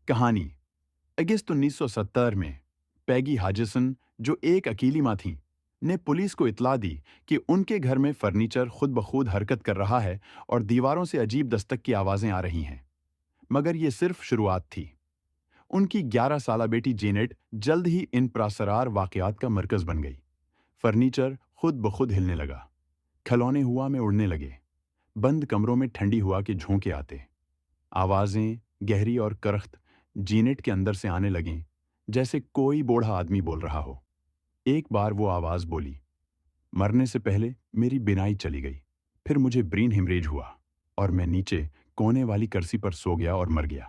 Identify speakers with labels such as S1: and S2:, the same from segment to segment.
S1: کہانی اگست 1970 میں پیگی ہاجسن، جو ایک اکیلی ماں تھیں، نے پولیس کو اطلاع دی کہ ان کے گھر میں فرنیچر خود بخود حرکت کر رہا ہے اور دیواروں سے عجیب دستک کی آوازیں آ رہی ہیں۔ مگر یہ صرف شروعات تھی۔ ان کی 11 سالہ بیٹی جینٹ جلد ہی ان پراسرار واقعات کا مرکز بن گئی۔ فرنیچر خود بخود ہلنے لگا، کھلونے ہوا میں اڑنے لگے، بند کمروں میں ٹھنڈی ہوا کے جھونکے آتے، آوازیں گہری اور کرخت جینٹ کے اندر سے آنے لگیں، جیسے کوئی بوڑھا آدمی بول رہا ہو۔ ایک بار وہ آواز بولی، مرنے سے پہلے میری بینائی چلی گئی، پھر مجھے برین ہیمریج ہوا اور میں نیچے کونے والی کرسی پر سو گیا اور مر گیا۔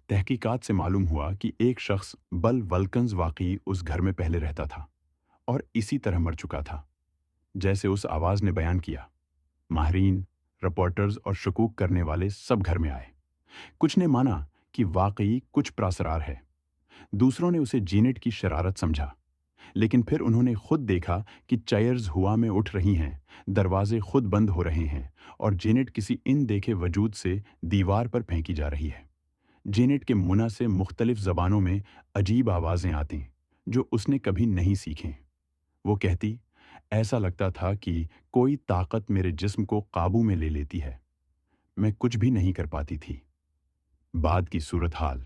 S1: تحقیقات سے معلوم ہوا کہ ایک شخص بل ولکنز واقعی اس گھر میں پہلے رہتا تھا اور اسی طرح مر چکا تھا جیسے اس آواز نے بیان کیا۔ ماہرین، رپورٹرز اور شکوک کرنے والے سب گھر میں آئے۔ کچھ نے مانا کہ واقعی کچھ پراسرار ہے، دوسروں نے اسے جینٹ کی شرارت سمجھا، لیکن پھر انہوں نے خود دیکھا کہ چیئرز ہوا میں اٹھ رہی ہیں، دروازے خود بند ہو رہے ہیں اور جینٹ کسی ان دیکھے وجود سے دیوار پر پھینکی جا رہی ہے۔ جینٹ کے منہ سے مختلف زبانوں میں عجیب آوازیں آتیں جو اس نے کبھی نہیں سیکھیں۔ وہ کہتی، ایسا لگتا تھا کہ کوئی طاقت میرے جسم کو قابو میں لے لیتی ہے، میں کچھ بھی نہیں کر پاتی تھی۔ بعد کی صورتحال،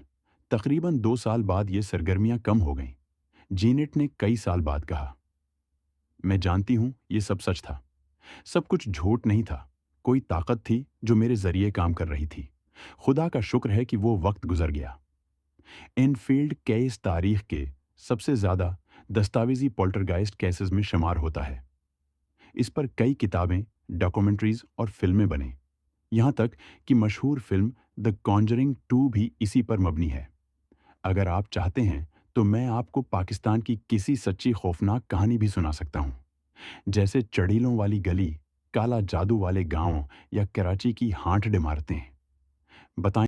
S1: تقریباً 2 سال بعد یہ سرگرمیاں کم ہو گئیں۔ جینٹ نے کئی سال بعد کہا، میں جانتی ہوں یہ سب سچ تھا، سب کچھ جھوٹ نہیں تھا، کوئی طاقت تھی جو میرے ذریعے کام کر رہی تھی۔ خدا کا شکر ہے کہ وہ وقت گزر گیا۔ انفیلڈ کیس تاریخ کے سب سے زیادہ دستاویزی پولٹرگائسٹ کیسز میں شمار ہوتا ہے۔ اس پر کئی کتابیں، ڈاکومنٹریز اور فلمیں بنیں، یہاں تک کہ مشہور فلم دی کانجرنگ 2 بھی اسی پر مبنی ہے۔ اگر آپ چاہتے ہیں تو میں آپ کو پاکستان کی کسی سچی خوفناک کہانی بھی سنا سکتا ہوں، جیسے چڑیلوں والی گلی، کالا جادو والے گاؤں یا کراچی کی ہانٹ عمارتیں۔ بتائیں۔